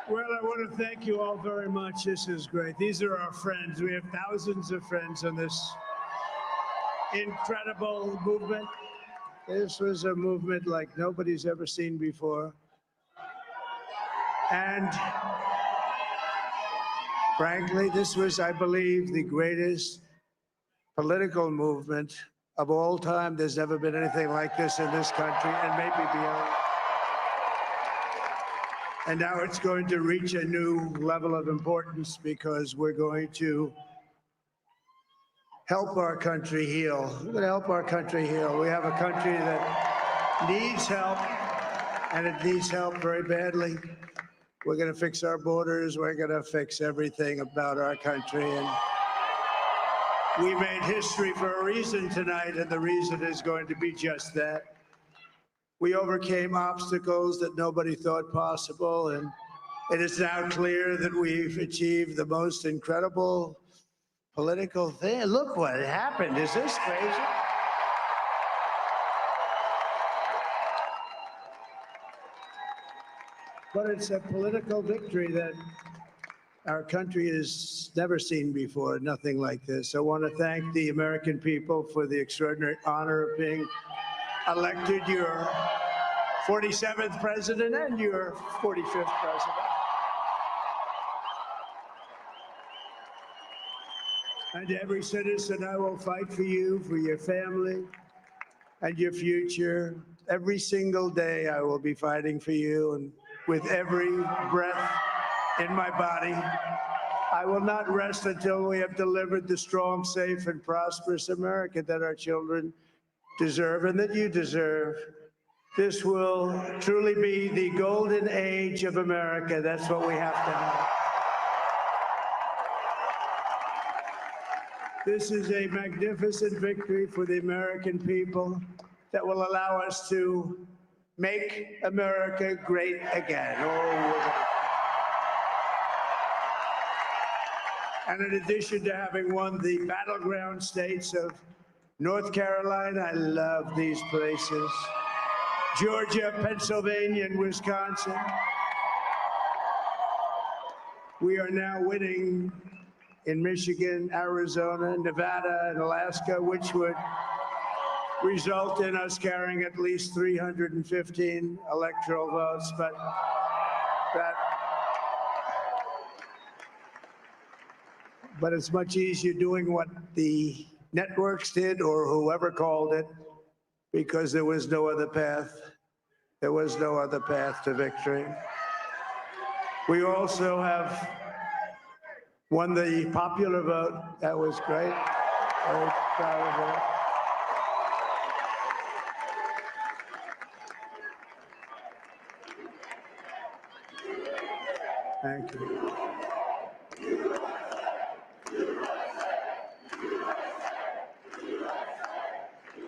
Well, I want to thank you all very much. This is great. These are our friends. We have thousands of friends on this incredible movement. This was a movement like nobody's ever seen before. And frankly, this was, I believe, the greatest political movement of all time. There's never been anything like this in this country and maybe beyond. And now it's going to reach a new level of importance because we're going to help our country heal. We're going to help our country heal. We have a country that needs help, and it needs help very badly. We're going to fix our borders. We're going to fix everything about our country. And we made history for a reason tonight, and the reason is going to be just that. We overcame obstacles that nobody thought possible, and it is now clear that we've achieved the most incredible political thing. Look what happened. Is this crazy? But it's a political victory that our country has never seen before, nothing like this. I want to thank the American people for the extraordinary honor of being elected your 47th president and your 45th president. And every citizen, I will fight for you, for your family, and your future. Every single day, I will be fighting for you, and with every breath in my body, I will not rest until we have delivered the strong, safe, and prosperous America that our children deserve and that you deserve. This will truly be the golden age of America. That's what we have to have. This is a magnificent victory for the American people that will allow us to make America great again. Oh, and in addition to having won the battleground states of North Carolina, I love these places, Georgia, Pennsylvania, and Wisconsin, we are now winning in Michigan, Arizona, Nevada, and Alaska, which would result in us carrying at least 315 electoral votes. But it's much easier doing what the networks did or whoever called it, because there was no other path. There was no other path to victory. We also have won the popular vote. That was great. Very proud of that. Thank you.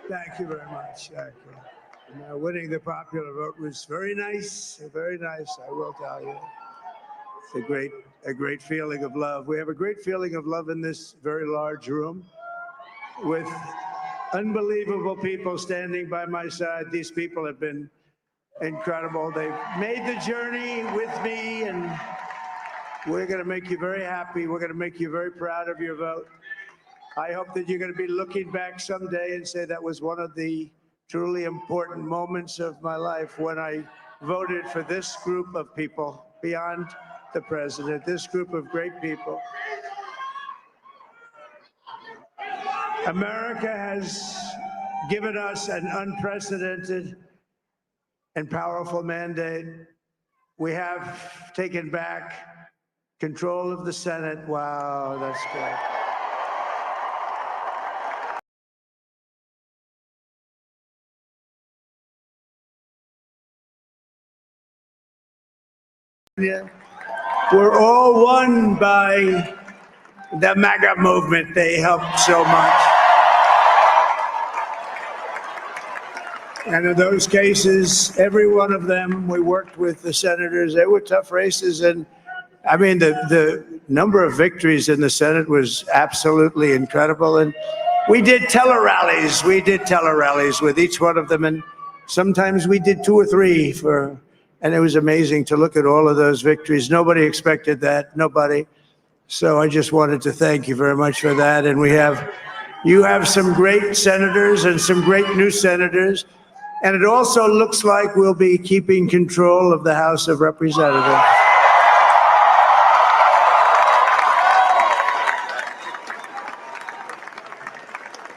Thank you very much. Thank you. Now, winning the popular vote was very nice, I will tell you. It's a great feeling of love. We have a great feeling of love in this very large room with unbelievable people standing by my side. These people have been incredible. They've made the journey with me, and we're going to make you very happy. We're going to make you very proud of your vote. I hope that you're going to be looking back someday and say that was one of the truly important moments of my life when I voted for this group of people beyond the president, this group of great people. America has given us an unprecedented and powerful mandate. We have taken back control of the Senate. Wow, that's great. Yeah. We're all won by the MAGA movement. They helped so much. And in those cases, every one of them, we worked with the senators. They were tough races. And I mean, the number of victories in the Senate was absolutely incredible. And We did tele-rallies. We did tele-rallies with each one of them, and sometimes we did 2 or 3 and it was amazing to look at all of those victories. Nobody expected that, nobody. So I just wanted to thank you very much for that. And you have some great senators and some great new senators. And it also looks like we'll be keeping control of the House of Representatives.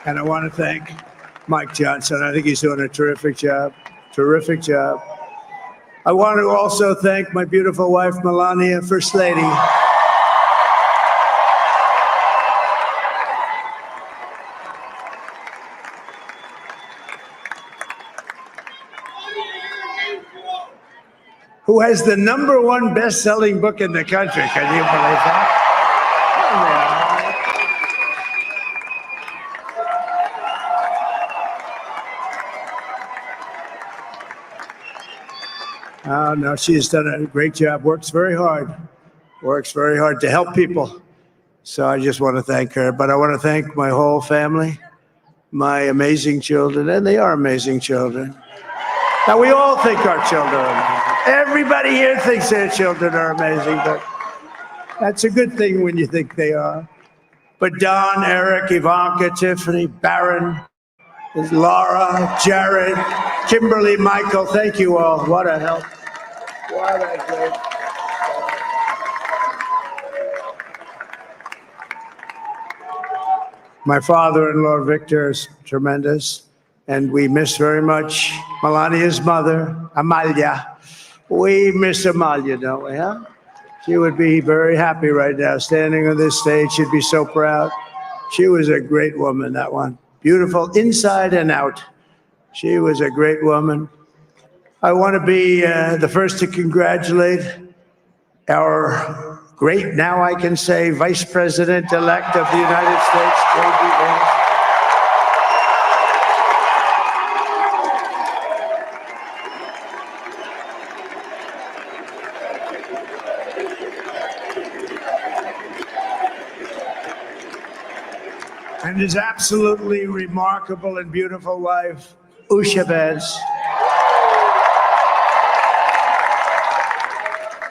And I want to thank Mike Johnson. I think he's doing a terrific job. Terrific job. I want to also thank my beautiful wife, Melania, First Lady. Who has the #1 best-selling book in the country. Can you believe that? Oh, no, she's done a great job. Works very hard to help people. So I just want to thank her. But I want to thank my whole family, my amazing children, and they are amazing children. Now, we all think our children are amazing. Everybody here thinks their children are amazing, but that's a good thing when you think they are. But Don, Eric, Ivanka, Tiffany, Barron, Laura, Jared, Kimberly, Michael, thank you all. What a help. What a great. My father-in-law, Victor, is tremendous. And we miss very much Melania's mother, Amalia. We miss Amalia, don't we, huh? She would be very happy right now, standing on this stage. She'd be so proud. She was a great woman, that one. Beautiful inside and out. She was a great woman. I want to be the first to congratulate our great, now I can say, Vice President-elect of the United States, J.D. Vance. And his absolutely remarkable and beautiful wife, Usha Vance.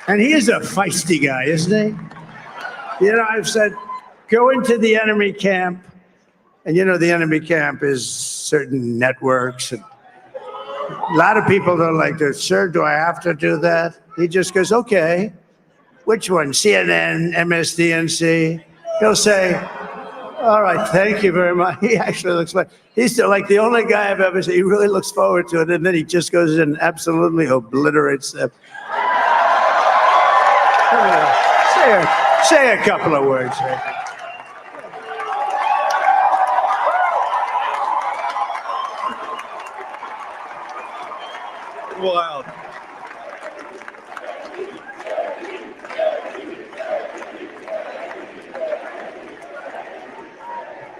And he is a feisty guy, isn't he? You know, I've said, go into the enemy camp. And you know, the enemy camp is certain networks. And a lot of people don't like this. Sir, do I have to do that? He just goes, okay. Which one? CNN, MSDNC? He'll say, all right, thank you very much. He actually looks like, he's still like the only guy I've ever seen. He really looks forward to it. And then he just goes in and absolutely obliterates them. Say a couple of words. Wild.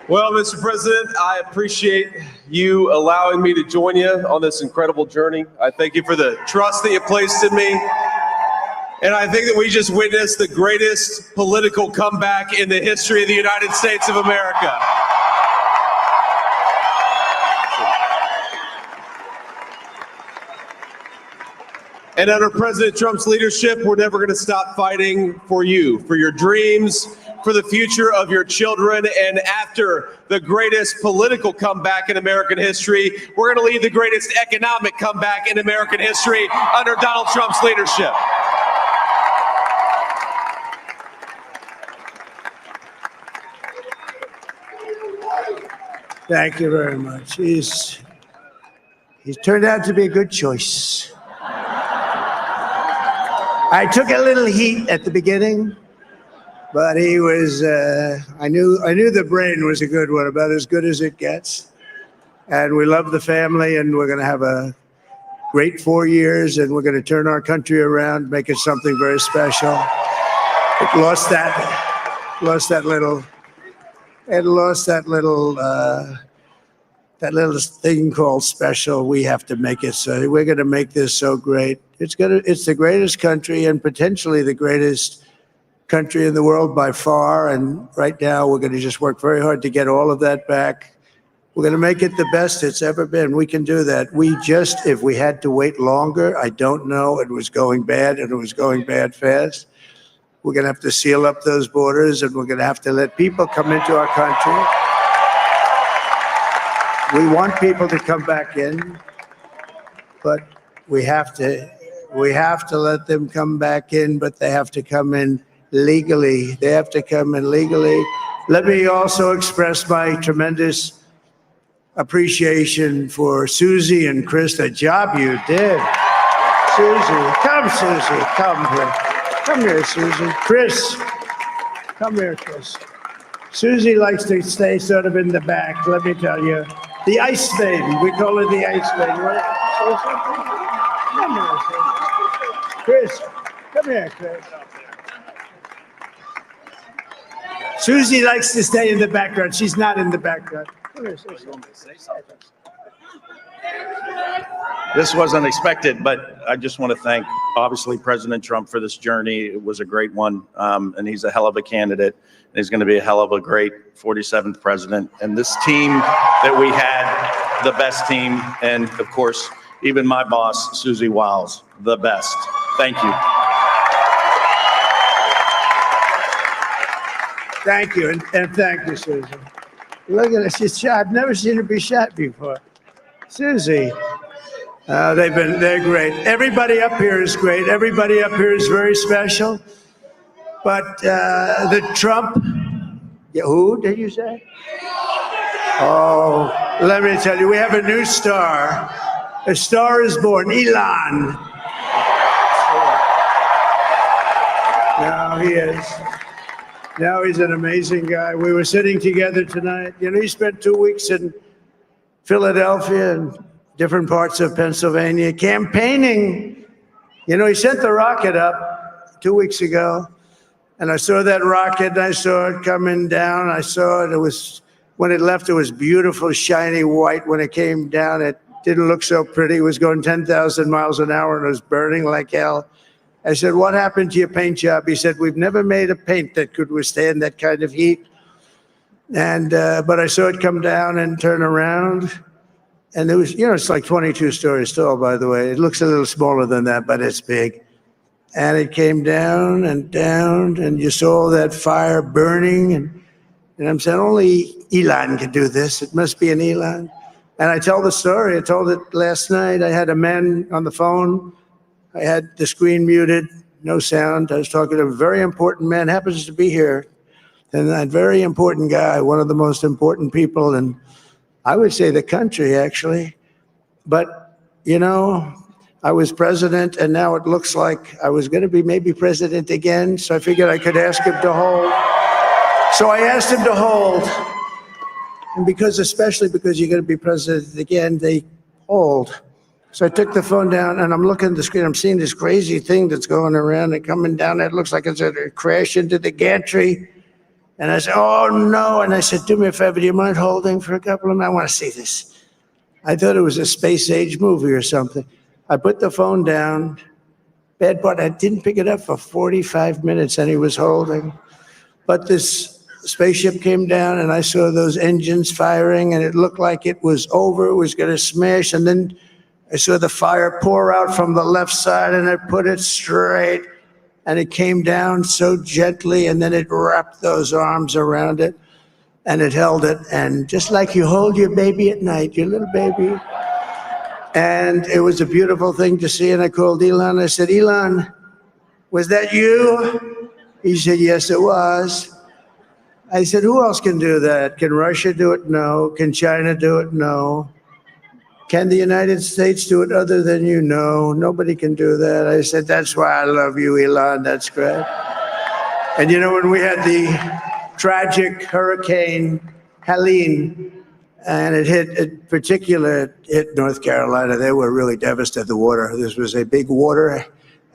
Well, Mr. President, I appreciate you allowing me to join you on this incredible journey. I thank you for the trust that you placed in me. And I think that we just witnessed the greatest political comeback in the history of the United States of America. And under President Trump's leadership, we're never going to stop fighting for you, for your dreams, for the future of your children. And after the greatest political comeback in American history, we're going to lead the greatest economic comeback in American history under Donald Trump's leadership. Thank you very much. He's turned out to be a good choice. I took a little heat at the beginning, but he was, I knew the brain was a good one, about as good as it gets. And we love the family, and we're going to have a great 4 years, and we're going to turn our country around, make it something very special. It lost that little thing called special. We have to make it so. We're going to make this so great. It's the greatest country and potentially the greatest country in the world by far. And right now we're going to just work very hard to get all of that back. We're going to make it the best it's ever been. We can do that. If we had to wait longer, I don't know. It was going bad, and it was going bad fast. We're going to have to seal up those borders, and we're going to have to let people come into our country. We want people to come back in, but we have to let them come back in, but they have to come in legally. They have to come in legally. Let me also express my tremendous appreciation for Susie and Chris, the job you did. Susie, come here. Come here, Susie. Chris, come here, Chris. Susie likes to stay sort of in the back, let me tell you. The ice maiden, we call her the ice maiden, right? Come here, Chris. Come here, Chris. Susie likes to stay in the background. She's not in the background. This wasn't expected, but I just want to thank, obviously, President Trump for this journey. It was a great one, and he's a hell of a candidate, and he's going to be a hell of a great 47th president. And this team that we had, the best team, and of course, even my boss, Susie Wiles, the best. Thank you. Thank you, and thank you, Susie. Look at her, she's shot. I've never seen her be shot before. Susie, they're great. Everybody up here is great. Everybody up here is very special. But the Trump, who did you say? Oh, let me tell you, we have a new star. A star is born, Elon. Now he is. Now he's an amazing guy. We were sitting together tonight. You know, he spent 2 weeks in Philadelphia and different parts of Pennsylvania campaigning. You know, he sent the rocket up 2 weeks ago, and I saw that rocket, and I saw it coming down. I saw it. It was, when it left, it was beautiful, shiny white. When it came down, it didn't look so pretty. It was going 10,000 miles an hour, and it was burning like hell. I said, what happened to your paint job? He said, we've never made a paint that could withstand that kind of heat. And, but I saw it come down and turn around. And it was, you know, it's like 22 stories tall, by the way. It looks a little smaller than that, but it's big. And it came down, and you saw that fire burning. And I'm saying, only Elon can do this. It must be an Elon. And I tell the story. I told it last night. I had a man on the phone. I had the screen muted, no sound. I was talking to a very important man, happens to be here. And that very important guy, one of the most important people in, I would say, the country, actually. But, you know, I was president, and now it looks like I was going to be maybe president again. So I figured I could ask him to hold. So I asked him to hold. And especially because you're going to be president again, they hold. So I took the phone down, and I'm looking at the screen. I'm seeing this crazy thing that's going around and coming down. It looks like it's going to crash into the gantry. And I said, oh, no. And I said, do me a favor. Do you mind holding for a couple of minutes? I want to see this. I thought it was a space-age movie or something. I put the phone down. Bad part, I didn't pick it up for 45 minutes, and he was holding. But this spaceship came down, and I saw those engines firing, and it looked like it was over. It was going to smash. And then I saw the fire pour out from the left side, and I put it straight, and it came down so gently, and then it wrapped those arms around it, and it held it, and just like you hold your baby at night, your little baby. And it was a beautiful thing to see, and I called Elon. I said, Elon, was that you? He said, yes, it was. I said, who else can do that? Can Russia do it? No. Can China do it? No. Can the United States do it other than you? No, nobody can do that. I said, that's why I love you, Elon. That's great. And you know, when we had the tragic Hurricane Helene, and it hit North Carolina, they were really devastated. The water, this was a big water,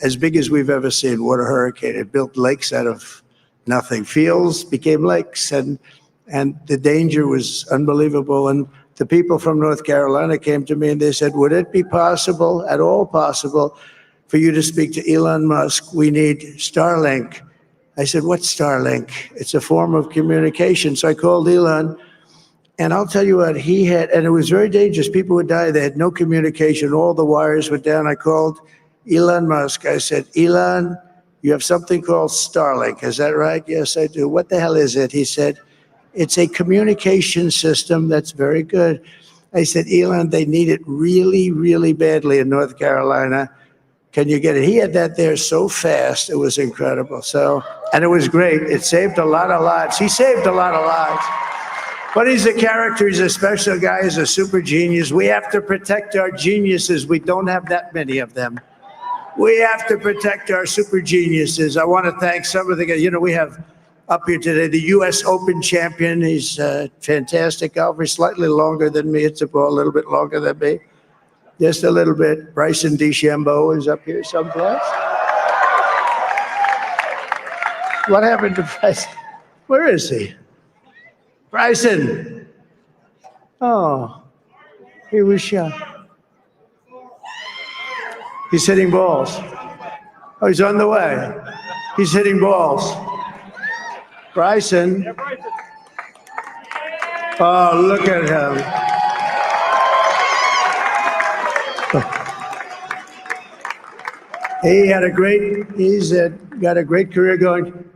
as big as we've ever seen, water hurricane. It built lakes out of nothing. Fields became lakes, and the danger was unbelievable. And the people from North Carolina came to me and they said, would it be possible, at all possible, for you to speak to Elon Musk? We need Starlink. I said, what's Starlink? It's a form of communication. So I called Elon, And I'll tell you what, he had, and it was very dangerous. People would die. They had no communication. All the wires were down. I called Elon Musk. I said, Elon, you have something called Starlink. Is that right? Yes, I do. What the hell is it? He said, it's a communication system that's very good. I said, Elon, they need it really, really badly in North Carolina. Can you get it? He had that there so fast. It was incredible. So, and it was great. It saved a lot of lives. He saved a lot of lives. But he's a character. He's a special guy. He's a super genius. We have to protect our geniuses. We don't have that many of them. We have to protect our super geniuses. I want to thank some of the guys. You know, we have up here today the U.S. Open champion. He's a fantastic golfer. Slightly longer than me. It's a little bit longer than me. Just a little bit. Bryson DeChambeau is up here someplace. What happened to Bryson? Where is he? Bryson. Oh, he was shot. He's hitting balls. Oh, he's on the way. He's hitting balls. Bryson. Oh, look at him. He's got a great career going.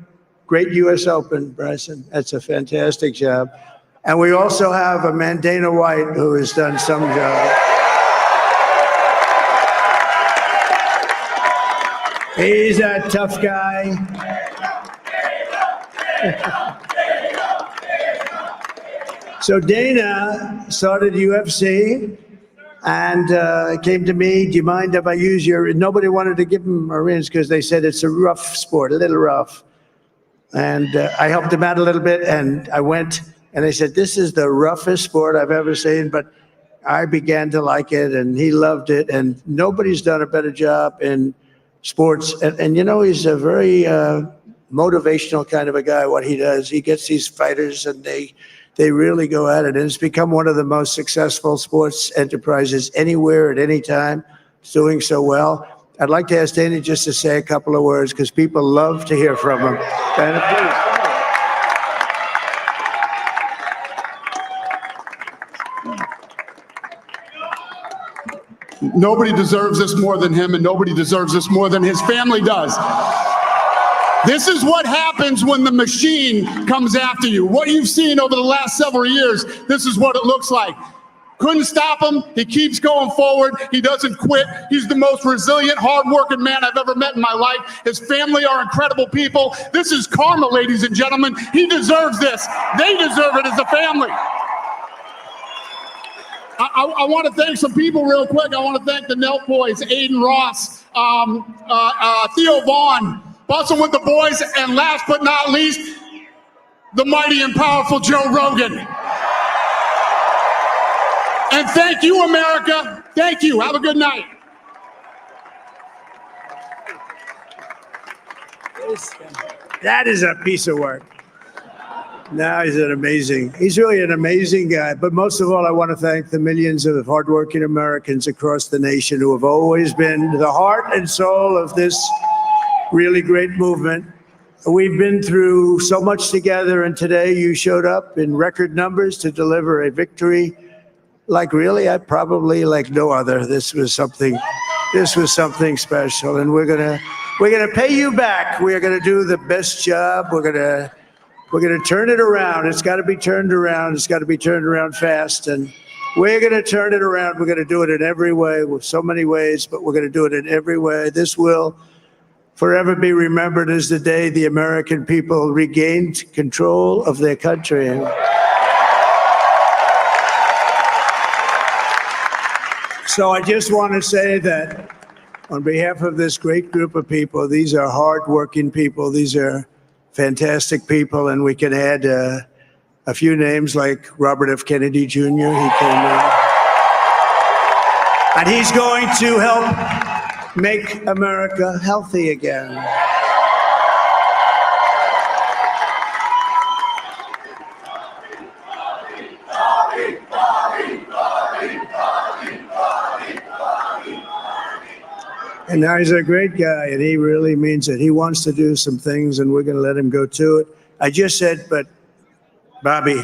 Great U.S. Open, Bryson. That's a fantastic job. And we also have a man, Dana White, who has done some job. He's a tough guy. So Dana started UFC and came to me, do you mind if I use your, nobody wanted to give him a rinse because they said it's a rough sport, a little rough. And I helped him out a little bit, and I went, and they said, this is the roughest sport I've ever seen, but I began to like it, and he loved it, and nobody's done a better job in sports. And you know, he's a very motivational kind of a guy, what he does. He gets these fighters, and they really go at it, and it's become one of the most successful sports enterprises anywhere at any time. It's doing so well. I'd like to ask Dana just to say a couple of words because people love to hear from him. Dana, please. Nobody deserves this more than him, and nobody deserves this more than his family does. This is what happens when the machine comes after you. What you've seen over the last several years, this is what it looks like. Couldn't stop him. He keeps going forward. He doesn't quit. He's the most resilient, hardworking man I've ever met in my life. His family are incredible people. This is karma, ladies and gentlemen. He deserves this. They deserve it as a family. I want to thank some people real quick. I want to thank the Nelk boys, Aiden Ross, Theo Vaughn, busting with the boys, and last but not least, the mighty and powerful Joe Rogan. And thank you, America. Thank you. Have a good night. That is a piece of work. No, he's really an amazing guy. But most of all, I want to thank the millions of hardworking Americans across the nation who have always been the heart and soul of this really great movement. We've been through so much together, and today you showed up in record numbers to deliver a victory like really, I probably like no other. This was something special, and we're gonna pay you back. We're gonna do the best job. We're gonna turn it around. It's got to be turned around. It's got to be turned around fast, and we're gonna turn it around. We're gonna do it in every way, with so many ways, but we're gonna do it in every way. This will forever be remembered as the day the American people regained control of their country. So I just want to say that on behalf of this great group of people, these are hardworking people. These are fantastic people. And we can add a few names like Robert F. Kennedy Jr. He came in. And he's going to help make America healthy again. And now he's a great guy, and he really means it. He wants to do some things, and we're going to let him go to it. I just said, but Bobby,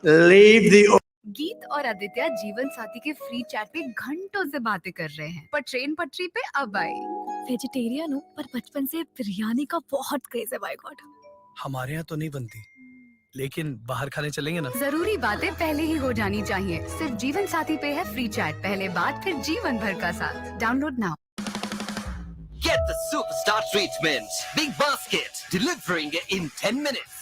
leave the गीत और आदित्य जीवन साथी के free chat पे घंटों से बातें कर रहे हैं, पर ट्रेन पटरी पे अब आई। वेजिटेरियन हूँ पर बचपन से बिरयानी का बहुत क्रेज है। माय गॉड, हमारे यहाँ तो नहीं बनती, लेकिन बाहर खाने चलेंगे ना। जरूरी बातें पहले ही हो जानी चाहिए। सिर्फ जीवन साथी पे है फ्री चैट, पहले बात फिर जीवन भर का साथ। Download now. Get the superstar treatment. Big basket, delivering in 10 minutes.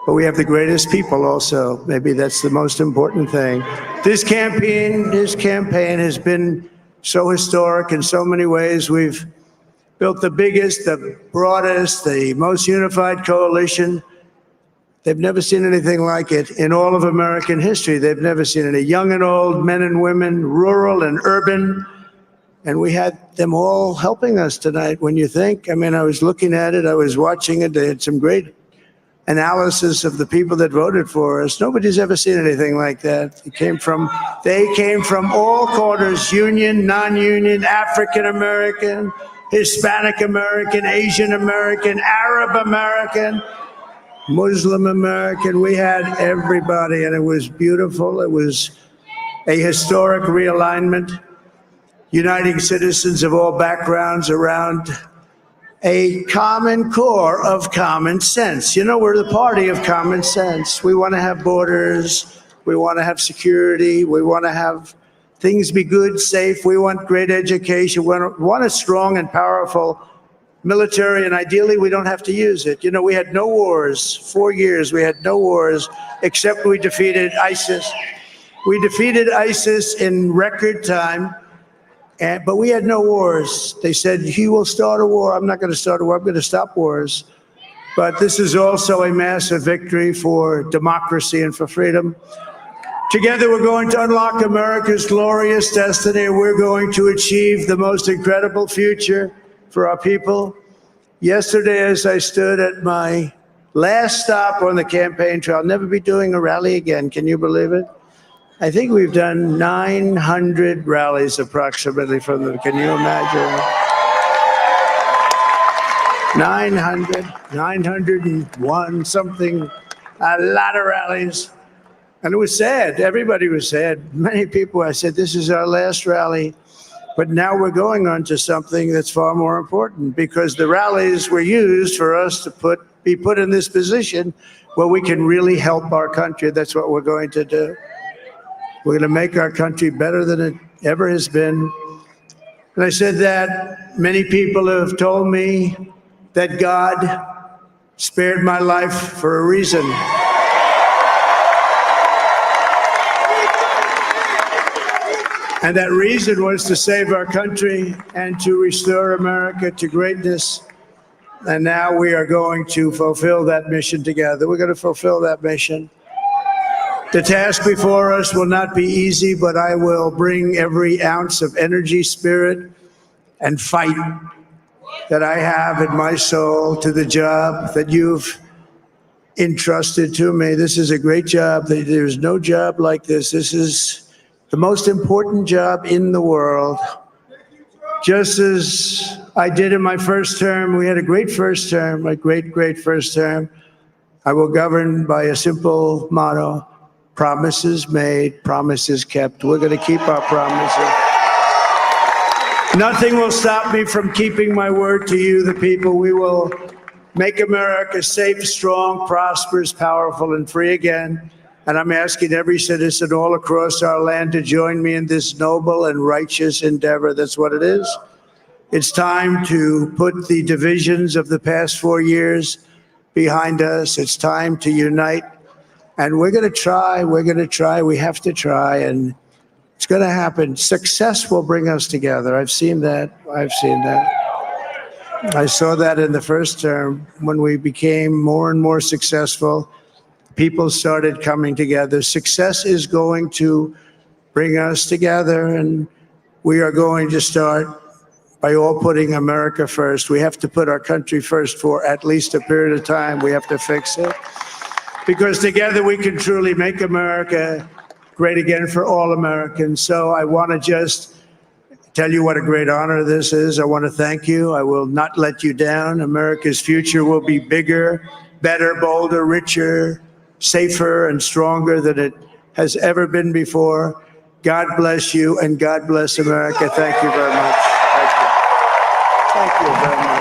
But we have the greatest people also. Maybe that's the most important thing. This campaign has been so historic in so many ways. We've built the biggest, the broadest, the most unified coalition. They've never seen anything like it in all of American history. They've never seen it. Young and old, men and women, rural and urban. And we had them all helping us tonight. When you think, I mean, I was looking at it, I was watching it. They had some great analysis of the people that voted for us. Nobody's ever seen anything like that. They came from all quarters, union, non-union, African American, Hispanic American, Asian American, Arab American, Muslim American. We had everybody, and it was beautiful. It was a historic realignment, uniting citizens of all backgrounds around a common core of common sense. You know, we're the party of common sense. We want to have borders. We want to have security. We want to have things be good, safe. We want great education. We want a strong and powerful military, and ideally we don't have to use it. You know, we had no wars. 4 years we had no wars, except we defeated ISIS. We defeated ISIS in record time. But we had no wars. They said, he will start a war. I'm not going to start a war. I'm going to stop wars. But this is also a massive victory for democracy and for freedom. Together, we're going to unlock America's glorious destiny. We're going to achieve the most incredible future for our people. Yesterday, as I stood at my last stop on the campaign trail, I'll never be doing a rally again. Can you believe it? I think we've done 900 rallies approximately from them. Can you imagine? 901, something, a lot of rallies. And it was sad. Everybody was sad. Many people, I said, this is our last rally. But now we're going on to something that's far more important, because the rallies were used for us to be put in this position where we can really help our country. That's what we're going to do. We're going to make our country better than it ever has been. And I said that many people have told me that God spared my life for a reason. And that reason was to save our country and to restore America to greatness. And now we are going to fulfill that mission together. We're going to fulfill that mission. The task before us will not be easy, but I will bring every ounce of energy, spirit, and fight that I have in my soul to the job that you've entrusted to me. This is a great job. There's no job like this. This is the most important job in the world. Just as I did in my first term, we had a great first term, a great first term. I will govern by a simple motto: promises made, promises kept. We're going to keep our promises. Nothing will stop me from keeping my word to you, the people. We will make America safe, strong, prosperous, powerful, and free again. And I'm asking every citizen all across our land to join me in this noble and righteous endeavor. That's what it is. It's time to put the divisions of the past 4 years behind us. It's time to unite. And we're going to try. We have to try. And it's going to happen. Success will bring us together. I've seen that. I saw that in the first term when we became more and more successful. People started coming together. Success is going to bring us together, and we are going to start by all putting America first. We have to put our country first for at least a period of time. We have to fix it, because together we can truly make America great again for all Americans. So I want to just tell you what a great honor this is. I want to thank you. I will not let you down. America's future will be bigger, better, bolder, richer, safer and stronger than it has ever been before. God bless you and God bless America. Thank you very much. Thank you. Thank you very much.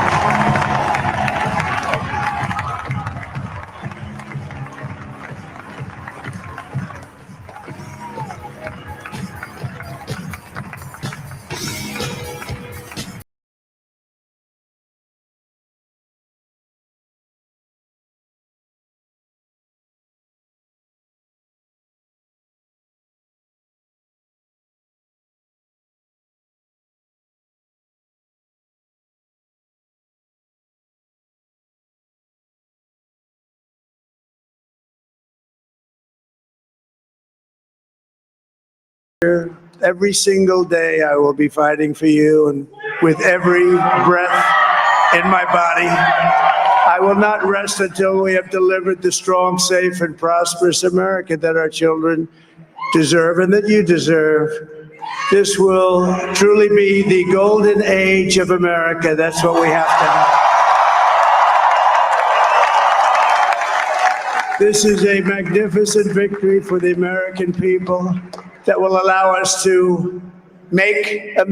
Every single day I will be fighting for you, and with every breath in my body, I will not rest until we have delivered the strong, safe, and prosperous America that our children deserve and that you deserve. This will truly be the golden age of America. That's what we have to have. This is a magnificent victory for the American people that will allow us to make America